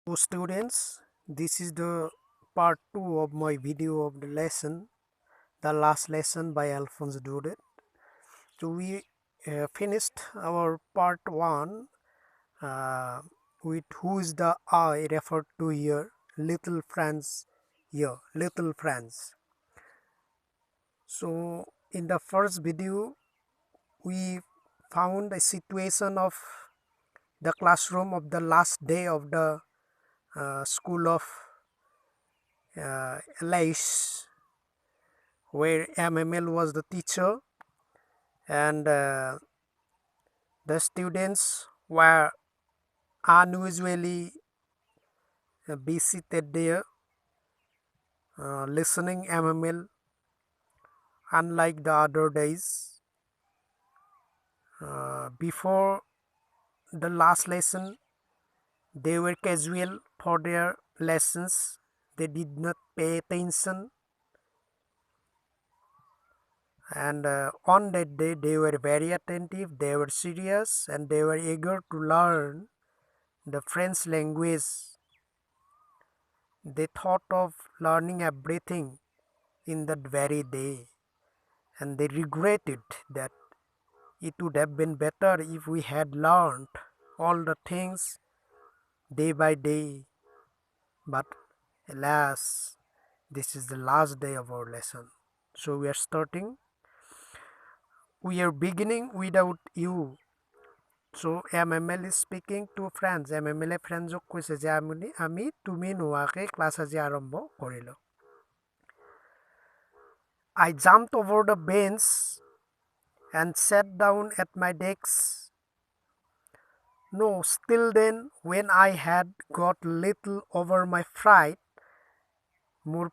So students, this is the part 2 of my video of the lesson, the last lesson by Alphonse Daudet. So we finished our part 1 uh, with who is the I referred to here, little friends here, little friends. So in the first video, we found a situation of the classroom of the last day of the school of Elias, where MML was the teacher and the students were unusually be seated there listening MML unlike the other days. Before the last lesson, they were casual for their lessons. They did not pay attention, and on that day they were very attentive, they were serious, and they were eager to learn the French language. They thought of learning everything in that very day, and they regretted that it would have been better if we had learned all the things day by day. But alas, this is the last day of our lesson. So we are starting. We are beginning without you. So MML is speaking to friends. MML A friends কৈছে যে আমি তুমি নোয়াকে class আজি আৰম্ভ কৰিলো. I jumped over the bench and sat down at my desk. No, still then, when I had got little over my fright, more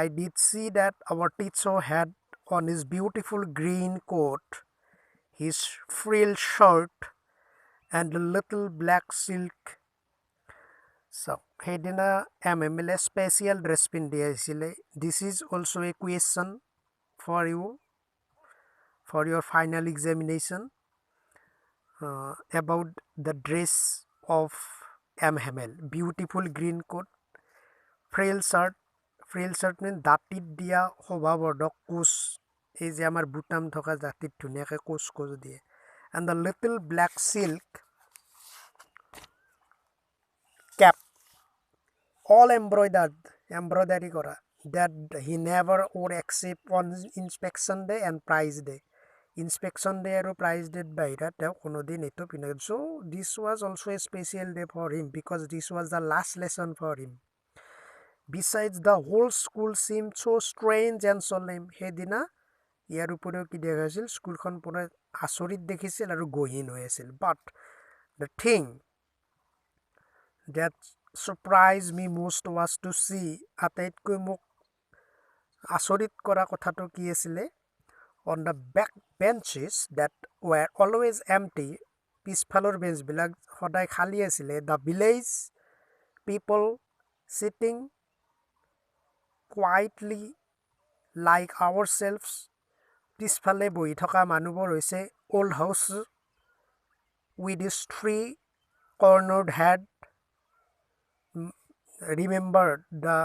I did see that our teacher had on his beautiful green coat, his frill shirt, and a little black silk. So, সেইদিনা MML special dress পিন্ধি আহিছিলে. This is also a question for you for your final examination about the dress of MML. Beautiful green coat, frill shirt means দাঁতিত দিয়া শোভাবৰ্ধক কোচ, এই যে আমাৰ বুটাম থকা দাঁতিত ধুনীয়াকৈ কোচ দিয়ে, and the little black silk cap, all embroidery kora, that he never wore except on inspection day and prize day. Inspection day আৰু prize day বাহিৰত তেওঁ কোনোদিন এইটো পিন্ধে. So this was also a special day for him because this was the last lesson for him. Besides, the whole school seemed so strange and solemn. সেইদিনা ইয়াৰ উপৰিও কি দেখা হৈছিল, স্কুলখন পুৰা আচৰিত দেখিছিল আৰু গহীন হৈ আছিল. But the thing that surprised me most was to see, আটাইতকৈ মোক আচৰিত কৰা কথাটো কি আছিলে, on the back benches that were always empty, পিছফালৰ বেঞ্চবিলাক সদায় খালী আছিলে, the village people sitting quietly like ourselves, পিছফালে বহি থকা মানুহবোৰ হৈছে old house with his three-cornered head. Remember the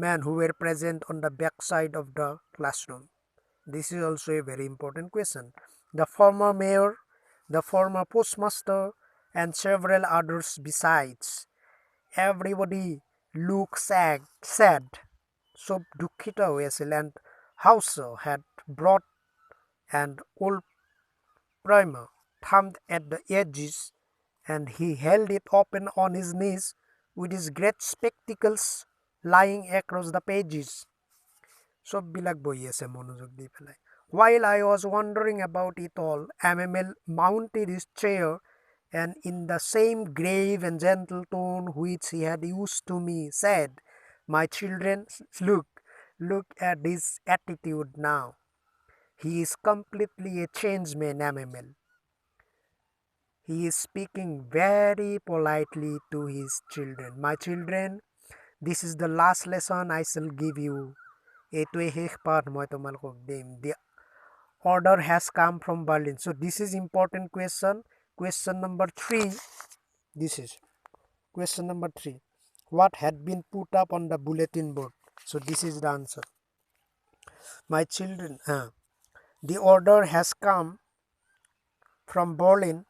men who were present on the back side of the classroom. This is also a very important question. The former mayor, the former postmaster, and several others besides. Everybody looked sad. So দুঃখিত হৈ আছিল, and House had brought an old primer thumbed at the edges, and he held it open on his knees with his great spectacles lying across the pages. সববিলাক বহি আছে মনোযোগ দি পেলাই. While I was wondering about it all, MML mounted his chair and in the same grave and gentle tone which he had used to me said, "My children, look at his attitude now. He is completely a changed man, MML. He is speaking very politely to his children. My children, this is the last lesson I shall give you. এইটোৱে শেষ পাঠ মই তোমালোকক দিম. The order has come from Berlin." So this is important question. Question number 3. This is question number 3. What had been put up on the bulletin board? So this is the answer. My children, the order has come from Berlin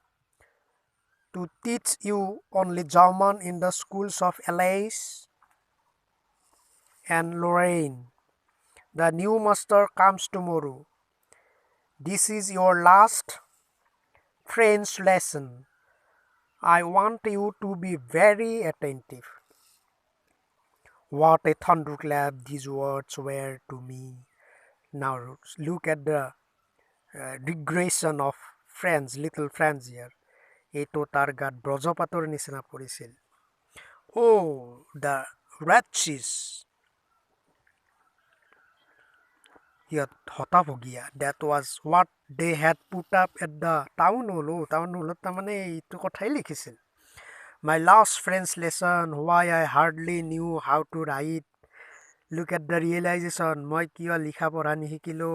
to teach you only German in the schools of Alsace and Lorraine. The new master comes tomorrow. This is your last French lesson. I want you to be very attentive. What a thunderclap these words were to me. Now look at the regression of friends, little friends here. এইটো তাৰ গাত ব্ৰজপাতৰ নিচিনা পৰিছিল. Oh, the wretches. সিহঁত হতাভগীয়া. That was what they had put up at the town hall. Town হলত তাৰমানে এইটো কথাই লিখিছিল. My last French lesson, why I hardly knew how to write. Look at the realization. মই কিয় লিখা পঢ়া নিশিকিলো.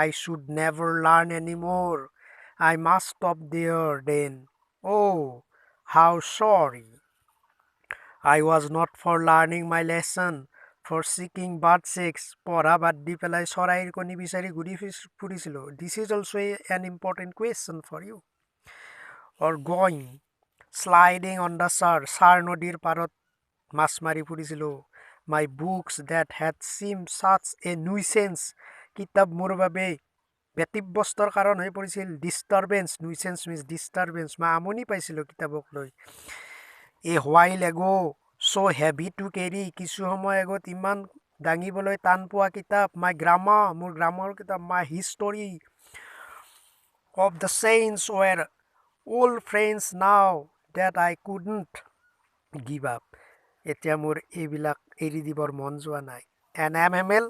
I should never learn anymore. I must stop there then. Oh, how sorry. I was not for learning my lesson, for seeking bird eggs. পঢ়া বাদ দি পেলাই চৰাইৰ কণী বিচাৰি ঘূৰি ফুৰিছিলোঁ. This is also an important question for you. Or going, sliding on the Sar নদীৰ পাৰত মাছ মাৰি ফুৰিছিলোঁ. My books that had seemed such a nuisance. কিতাপ মোৰ বাবে ব্যতিব্যস্তৰ কাৰণ হৈ পৰিছিল. Disturbance, nuisance means disturbance. মই আমনি পাইছিলোঁ কিতাপক লৈ. A while ago, so heavy to carry. কিছু সময় আগত ইমান দাঙিবলৈ টান পোৱা কিতাপ. My grammar, মোৰ গ্ৰামাৰ কিতাপ. My history of the saints were old friends now that I couldn't give up. এতিয়া মোৰ এইবিলাক এৰি দিবৰ মন যোৱা নাই. And MML,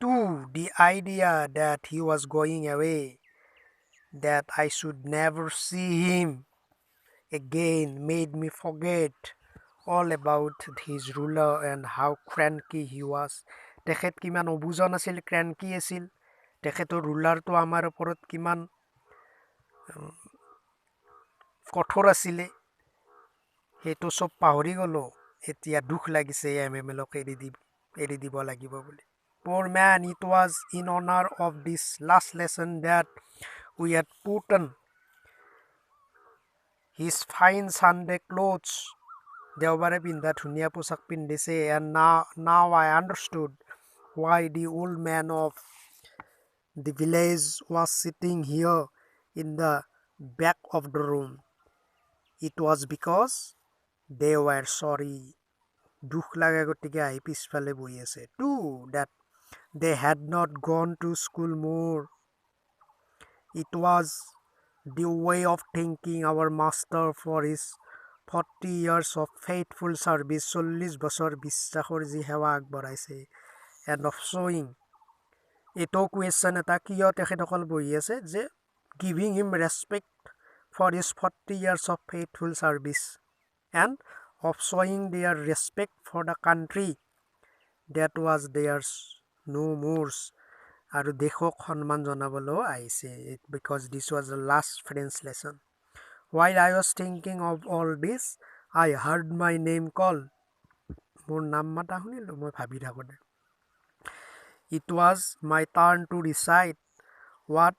too, the idea that he was going away, that I should never see him again, made me forget all about his ruler and how cranky he was. তেখেত কিমান অবুজন আছিল, ক্ৰেনকি আছিল. তেখেতৰ ৰুলাৰটো আমাৰ ওপৰত কিমান কঠোৰ আছিলে, সেইটো চব পাহৰি গ'লো. এতিয়া দুখ লাগিছে MMLক এৰি দিব লাগিব বুলি. Poor man, it was in honor of this last lesson that we had put on his fine Sunday clothes. দেওবাৰে পিন্ধা ধুনীয়া পোচাক পিন্ধিছে. And now I understood why the old man of the village was sitting here in the back of the room. It was because they were sorry. দুখ লাগে গতিকে আহি পিছফালে বহি আছে. Too, that they had not gone to school more. It was the way of thanking our master for his 40 years of faithful service. 40 বছৰ বিশ্বাসৰ যি সেৱা আগবঢ়াইছে. And of showing. এইটো কুৱেশ্যন এটা কিয় তেখেতসকল বহি আছে যে giving him respect for his 40 years of faithful service. And of showing their respect for the country that was theirs no more. আৰু দেশক সন্মান জনাবলৈও আহিছে. Because this was the last French lesson. While I was thinking of all this, I heard my name called. মোৰ নাম মাতা শুনিলোঁ মই ভাবি থাকোঁতে. It was my turn to recite what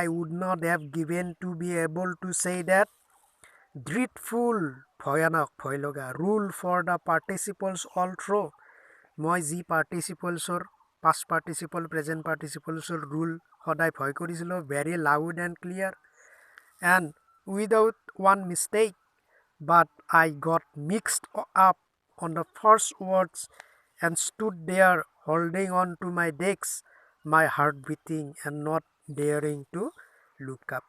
I would not have given to be able to say that dreadful, ভয়ানক, ভয় লগা, rule for the participles all through. মই যি participles-ৰ past participle, present participle-ৰ rule সদায় ভয় কৰিছিলোঁ, very loud and clear and without one mistake, but I got mixed up on the first words and stood there holding on to my desk, my heart beating and not daring to look up.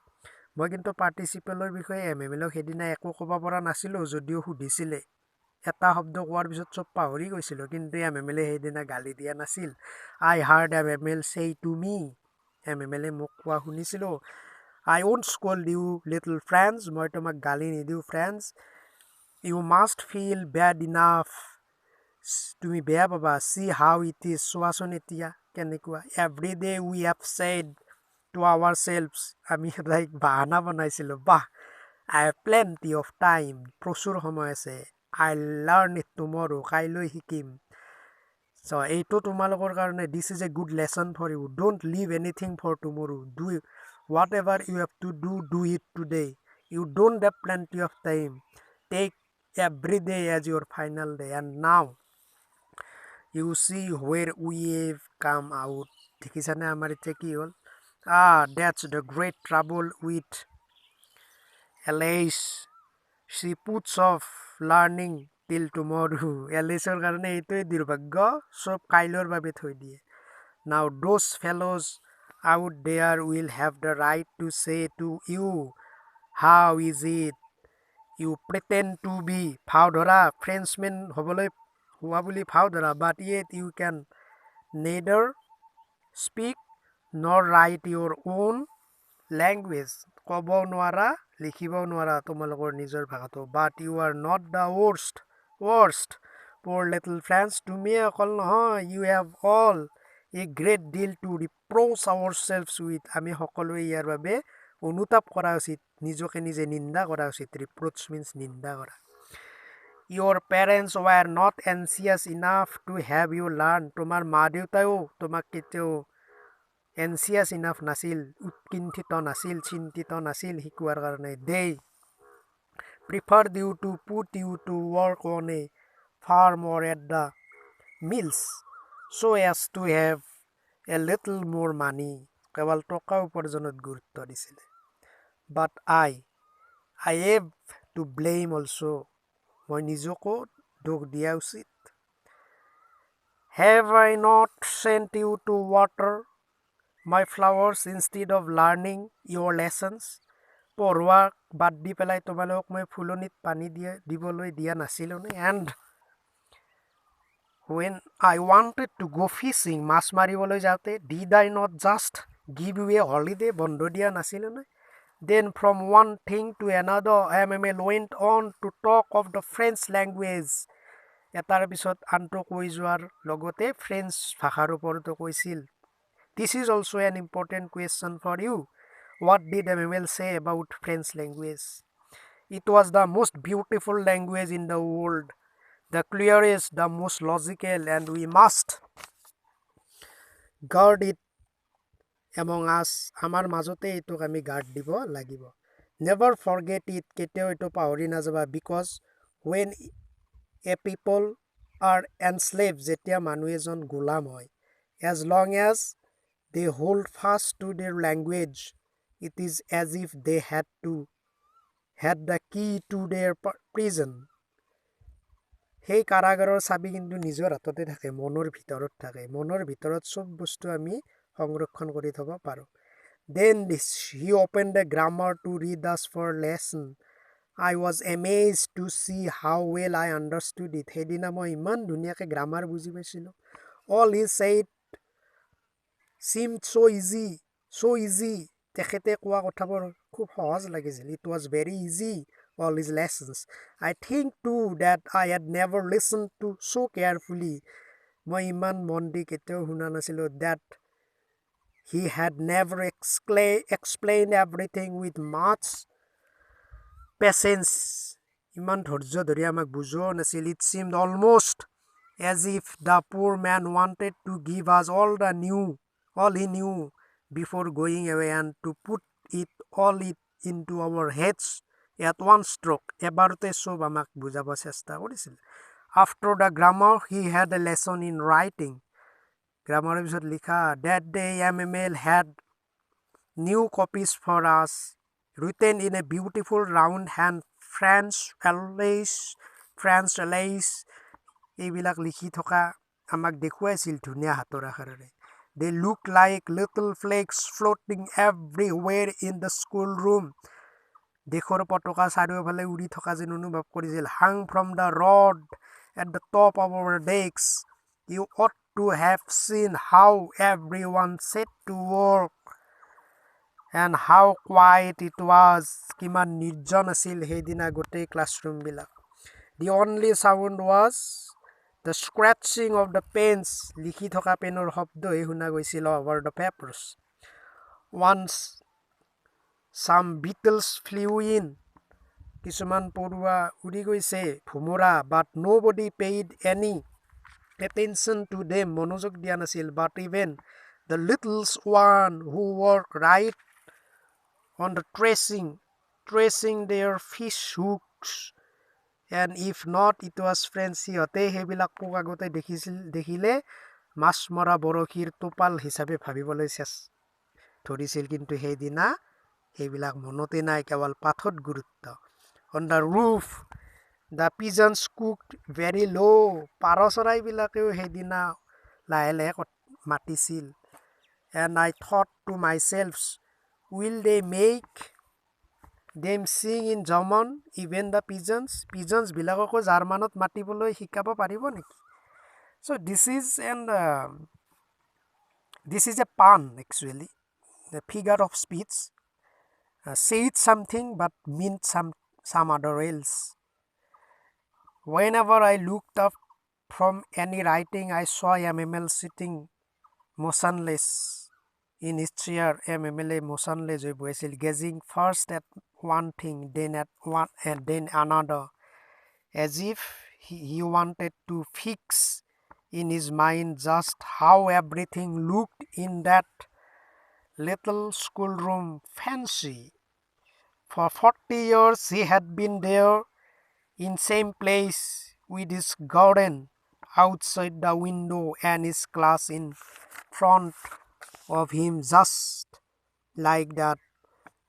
মই কিন্তু পাৰ্টিচিপেলৰ বিষয়ে MMLক সেইদিনা একো ক'ব পৰা নাছিলোঁ, যদিও সুধিছিলে. এটা শব্দ কোৱাৰ পিছত চব পাহৰি গৈছিলোঁ, কিন্তু MMLে সেইদিনা গালি দিয়া নাছিল. I heard MML say to me, MMLে মোক কোৱা শুনিছিলোঁ, I won't scold you little friends, মই তোমাক গালি নিদিওঁ friends. You must feel bad enough. তুমি বেয়া পাবা. See how it is. চোৱাচোন এতিয়া কেনেকুৱা. Every day we have said to ourselves, আমি লাইক বাহানা বনাইছিলোঁ, বাহ I have plenty of time. প্ৰচুৰ সময় আছে. I'll learn it tomorrow. কাইলৈ শিকিম. So, এইটো তোমালোকৰ কাৰণে, this is a good lesson for you. Don't leave anything for tomorrow. Do whatever you have to do it today. You don't have plenty of time. Take every day as your final day. And now, you see where we have come out. দেখিছানে আমাৰ এতিয়া কি হ'ল? That's the great trouble with Alice. She puts off learning till tomorrow. Aliceৰ কাৰণে এইটোৱে দুৰ্ভাগ্য, চব কাইলৈৰ বাবে থৈ দিয়ে. Now those fellows out there will have the right to say to you, how is it? You pretend to be ভাও ধৰা, Frenchman হ'বলৈ হোৱা বুলি ভাও ধৰা, but yet you can neither speak nor write your own language. ক'ব নোৱাৰা, লিখিবও নোৱাৰা তোমালোকৰ নিজৰ ভাষাটো. But you are not the worst. Poor little France, তুমি অকল নহয়. You have all a great deal to reproach ourselves with. আমি সকলোৱে ইয়াৰ বাবে অনুতাপ কৰা উচিত, নিজকে নিজে নিন্দা কৰা উচিত. Reproach means নিন্দা কৰা. Your parents were not anxious enough to have you learn. তোমাৰ মা দেউতাও তোমাক কেতিয়াও anxious enough নাছিল, উৎকণ্ঠিত নাছিল, চিন্তিত নাছিল শিকোৱাৰ কাৰণে. They preferred you to put you to work on a farm or at the mills so as to have a little more money. কেৱল টকা উপাৰ্জনত গুৰুত্ব দিছিলে. But I have to blame also. মই নিজকো দোষ দিয়া উচিত. Have I not sent you to water my flowers instead of learning your lessons? পঢ়োৱা বাদ দি পেলাই তোমালোকক মই ফুলনিত পানী দিবলৈ দিয়া নাছিলোনে? And when I wanted to go fishing, মাছ মাৰিবলৈ যাওঁতে, did I not just give you a holiday? বন্ধ দিয়া নাছিলোনে? Then from one thing to another, MML went on to talk of the French language. এটাৰ পিছত আনটো কৈ যোৱাৰ লগতে ফ্ৰেঞ্চ ভাষাৰ ওপৰতো কৈছিল. This is also an important question for you. What did MML say about French language? It was the most beautiful language in the world, the clearest, the most logical, and we must guard it among us. আমাৰ মাজতে এইটোক আমি guard দিব লাগিব. Never forget it. কেতিয়াও এইটো পাহৰি নাযাবা. Because when a people are enslaved, যেতিয়া মানুহ এজন গোলাম হয়, as long as they hold fast to their language, it is as if they had the key to their prison. সেই কাৰাগাৰৰ চাবি কিন্তু নিজৰ হাততে থাকে, মনৰ ভিতৰত থাকে. মনৰ ভিতৰত চব বস্তু আমি সংৰক্ষণ কৰি থব পাৰোঁ. Then he opened the grammar to read us for lesson. I was amazed to see how well I understood it. সেইদিনা মই ইমান ধুনীয়াকৈ গ্ৰামাৰ বুজি পাইছিলোঁ. All he said seemed so easy. তেখেতে কোৱা কথাবোৰ খুব সহজ লাগিছিল. It was very easy, all his lessons. I think too that I had never listened to so carefully. মই ইমান মন দি কেতিয়াও শুনা নাছিলোঁ. That he had never explained everything with much patience. ইমান ধৈৰ্য ধৰি আমাক বুজোৱা নাছিল. It seemed almost as if the poor man wanted to give us all he knew before going away, and to put it all into our heads at one stroke. এবাৰতে চব আমাক বুজাব চেষ্টা কৰিছিল. After the grammar, he had a lesson in writing. গ্ৰামাৰৰ পিছত লিখা. That day MML had new copies for us, written in a beautiful round hand, French Alice, এইবিলাক লিখি থকা আমাক দেখুৱাইছিল ধুনীয়া হাতৰ আখৰেৰে. They look like little flakes floating everywhere in the schoolroom. দেশৰ পতাকা চাৰিওফালে উৰি থকা যেন অনুভৱ কৰিছিল. Hung from the rod at the top of our desks. You ought to have seen how everyone set to work and how quiet it was. কিমান নিৰ্জন আছিল সেইদিনা গোটেই ক্লাছৰুমবিলাক. The only sound was the scratching of the pens. লিখি থকা পেনৰ শব্দই শুনা গৈছিল over the papers. Once some beetles flew in. কিছুমান পৰুৱা উৰি গৈছে ভুমুৰা, but nobody paid any attention to them, মনোযোগ দিয়া নাছিল. But even the little one who worked right on the tracing their fish hooks, and if not it was friends, সিহঁতে সেইবিলাক পোক আগতে দেখিলে মাছ মৰা বৰশীৰ টোপাল হিচাপে ভাবিবলৈ ধৰিছিল, কিন্তু সেইদিনা সেইবিলাক মনতে নাই, কেৱল পাঠত গুৰুত্ব. On the roof the pigeons cooked very low, পাৰ চৰাইবিলাকেও সেইদিনা লাহে লাহে মাতিছিল. And I thought to myself, will they make them sing in German, even the pigeons বিলাককো জাৰ্মানত মাতিবলৈ শিকাব পাৰিব নেকি? So this is a pun actually, the figure of speech, said something but meant some other else. Whenever I looked up from any writing, I saw MML sitting motionless in his chair. MML motionless হৈ বহিছিল, gazing first at one thing, then at one and then another, as if he wanted to fix in his mind just how everything looked in that little schoolroom. Fancy. For 40 years he had been there in same place with his garden outside the window and his class in front of him, just like that.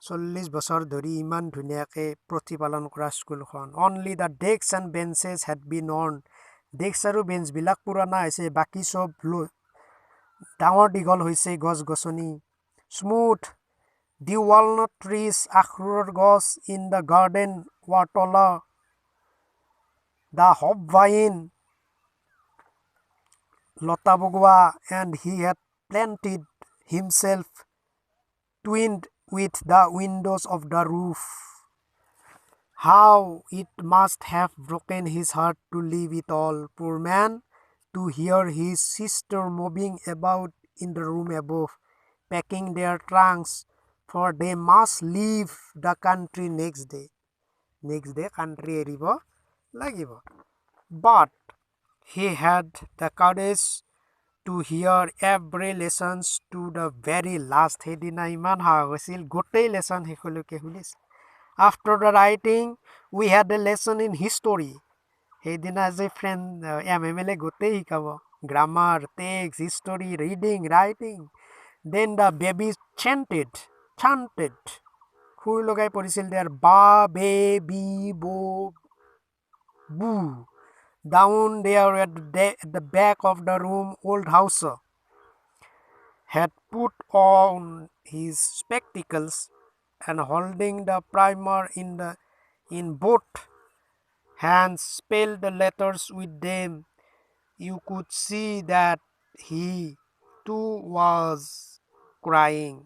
40 বছৰ ধৰি ইমান ধুনীয়াকে প্ৰতিপালন কৰা স্কুলখন. Only the desks and benches had been worn. Desk আৰু বেঞ্চবিলাক পুৰণা হৈছে, বাকী চব ডাঙৰ দীঘল হৈছে, গছ গছনি. Smooth the walnut trees, আখৰোটৰ গছ in the garden were taller. The hopvine, Lata বগোৱা, and he had planted himself twinned with the windows of the roof. How it must have broken his heart to leave it all, poor man, to hear his sister moving about in the room above, packing their trunks, for they must leave the country next day. Country এৰিব লাগিব. But he had the courage to hear every lesson to the very last. সেইদিনা ইমান সাহস হৈছিল, গোটেই lesson শেষলৈকে শুনিছিল. After the writing we had a lesson in history. সেইদিনা যে ফ্ৰেণ্ড MML গোটেই শিকাব, grammar, text, history, reading, writing. Then the baby chanted সুৰ লগাই পঢ়িছিল there, ba be bi bo boo. Down there at the back of the room, old house had put on his spectacles and holding the primer in both hands spelled the letters with them. You could see that he too was crying.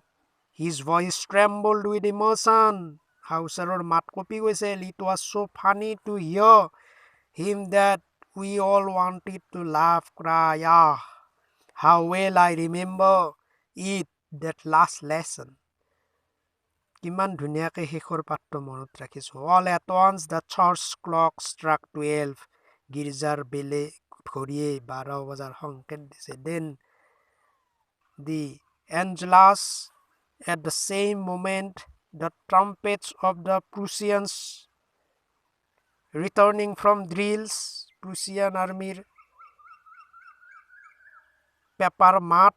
His voice trembled with emotion. Hausaৰৰ মাত কঁপি গৈছিল. It was so funny to hear him that we all wanted to laugh, cry. Ah, how well I remember it, that last lesson. কিমান ধুনীয়াকৈ শেষৰ পাঠটো মনত ৰাখিছোঁ. All at once the church clock struck 12. গীৰ্জাৰ বেলে ঘড়ীয়ে 12 বজাৰ সংকেত দিছে. Then the Angelus. At the same moment, the trumpets of the Prussians returning from drills, Prussian army pepper mat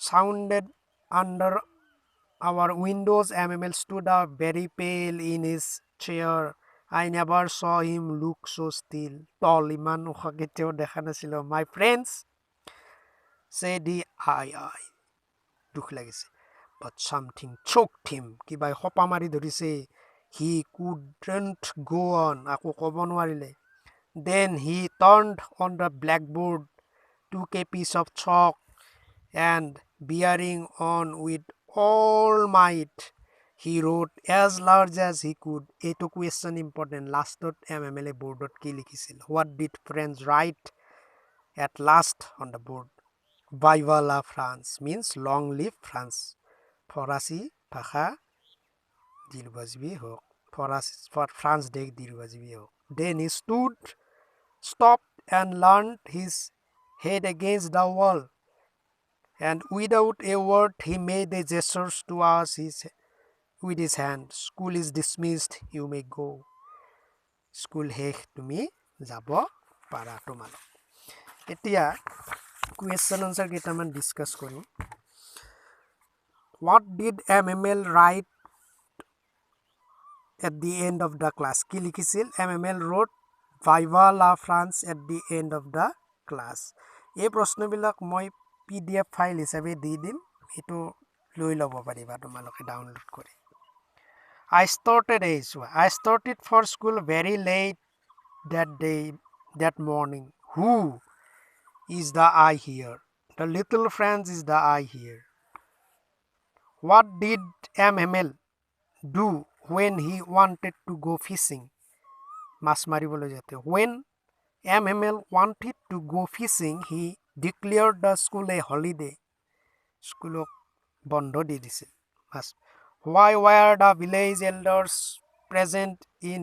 sounded under our windows. MML stood up very pale in his chair. I never saw him look so still. Tall, iman ukha keteao dekha nasilo. My friends said he I দুখ লাগিছে. But something choked him. কিবাই খপা মাৰি ধৰিছে. He couldn't go on. আকৌ ক'ব নোৱাৰিলে. Then he turned on the blackboard, took a piece of chalk, and bearing on with all might, he wrote as large as he could. এইটো question important. Lastত MML boardত কি লিখিছিল? What did friends write at last on the board? Viva la France, means long live France. ফরাসি ভাষা দিলবাজবি হোক. for us, for France Day Dirwazibio. Then he stopped and leaned his head against the wall, and without a word he made the gestures to us with his hand. School is dismissed, you may go. School শেষ তুমি যাব পাৰা তোমালোক এতিয়া question answer কেইটামান discuss কৰিম what did MML write at the end of the class কি লিখিছিল MML wrote Viva la France at the end of the class এই প্ৰশ্নবিলাক মই PDF ফাইল হিচাপে দি দিম এটো লৈ ল'ব পাৰিবা তোমালোকে ডাউনলোড কৰি I started for school very late that morning. Who is the I here? The little friend is the I here. What did MML do when he wanted to go fishing? When MML wanted to go fishing, he declared the school a holiday. School bondo di disil. Why were the village elders present in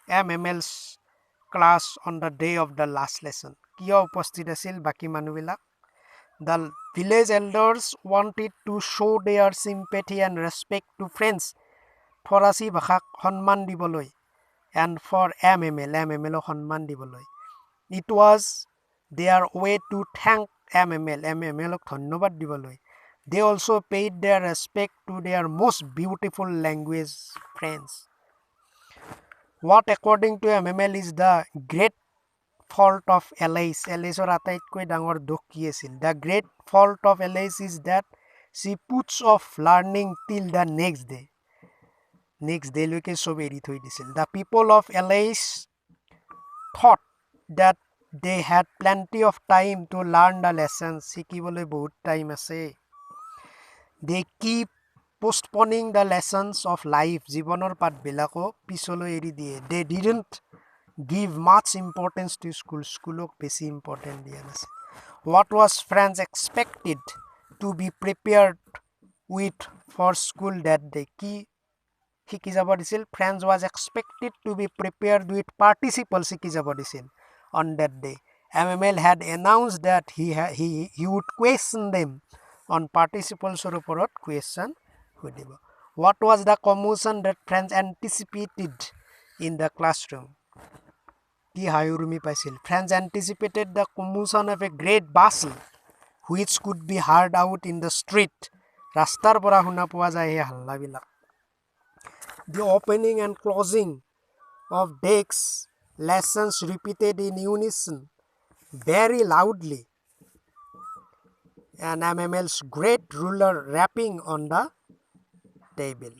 MML's class on the day of the last lesson? Kiyo upasthit asil baki manubilak? The village elders wanted to show their sympathy and respect to friends. Forasi bhakhak honman diboloi and for MML o honman diboloi. It was their way to thank MML ok dhonnobad diboloi. They also paid their respect to their most beautiful language friends. What according to MML is the great fault of Alice? Alice or ataitকৈ ডাঙৰ দুখ কি আছিল? The great fault of Alice is that she puts off learning till the next day. Next day লৈকে সব এৰি থৈ দিছিল. The people of Alice thought that they had plenty of time to learn the lessons. শিকিবলৈ বহুত time আছে. They keep postponing the lessons of life. জীৱনৰ পাঠবিলাকো পিছলৈ এৰি দিয়ে. They didn't give much importance to school. Schoolok বেছি important দিয়া নাছিল. What was France expected to be prepared with for school that day? কি শিকি যাব দিছিল? France was expected to be prepared with participles শিকি যাব দিছিল on that day. MML had announced that he would question them on participles or oporot question hudibo. What was the commotion that France anticipated in the classroom? Ki hayurumi paisil. France anticipated the commotion of a great bustle which could be heard out in the street. Rastar pora huna poa jay he halla bilak. The opening and closing of desks, lessons repeated in unison very loudly, and MML's great ruler rapping on the table.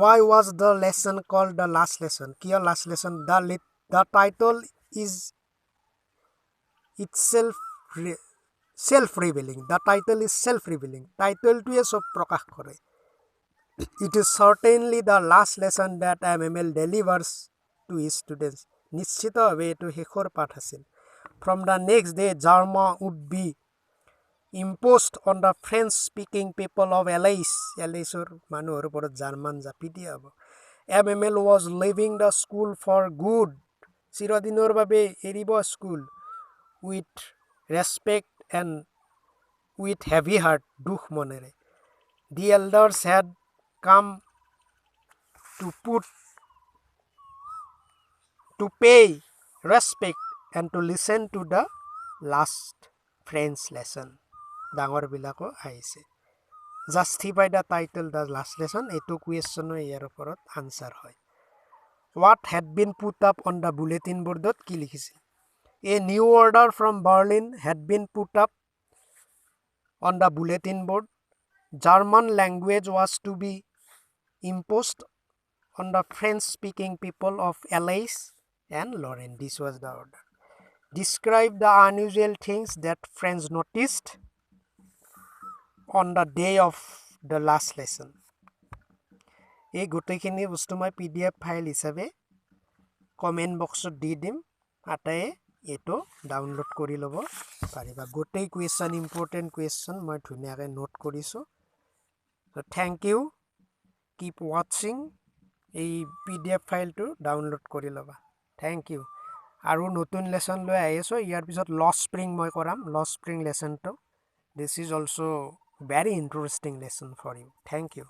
Why was the lesson called the last lesson? Kiya last lesson? The title is itself self-revealing. The title is self-revealing. Title to sob prakash kore. It is certainly the last lesson that MML delivers to his students. Nischito bhabe etu hekhor path asil. From the next day, German would be imposed on the French-speaking people of Alice. Aliceor manuhor oporot German japi dia abo. MML was leaving the school for good. Chirodinor babe eribo school with respect and with heavy heart dukh monere. The elders had come to pay respect and to listen to the last French lesson. Dangor bilako aise. Justify the title the last lesson. Etu question o iyer oporot answer hoy. What had been put up on the bulletin board dot ki likhisil? A new order from Berlin had been put up on the bulletin board. German language was to be imposed on the French-speaking people of Alsace and Lorraine. This was the order. Describe the unusual things that friends noticed on the day of the last lesson. এই গোটেইখিনি বস্তু মই PDF file হিচাপে comment বক্সত দি দিম আটাই এটো download কৰি লব পাৰিবা গোটেই কুৱেশ্যন ইম্পৰ্টেন্ট কুৱেশ্যন মই ধুনিয়াকৈ নোট কৰিছো so thank you কিপ ৱাচিং এই PDF ফাইলটো ডাউনলোড কৰি ল'বা থ্যাংক ইউ আৰু নতুন লেসন লৈ আহি আছো ইয়াৰ পিছত লস স্প্ৰিং মই কৰাম লস স্প্ৰিং লেসনটো this is also very interesting lesson for you thank you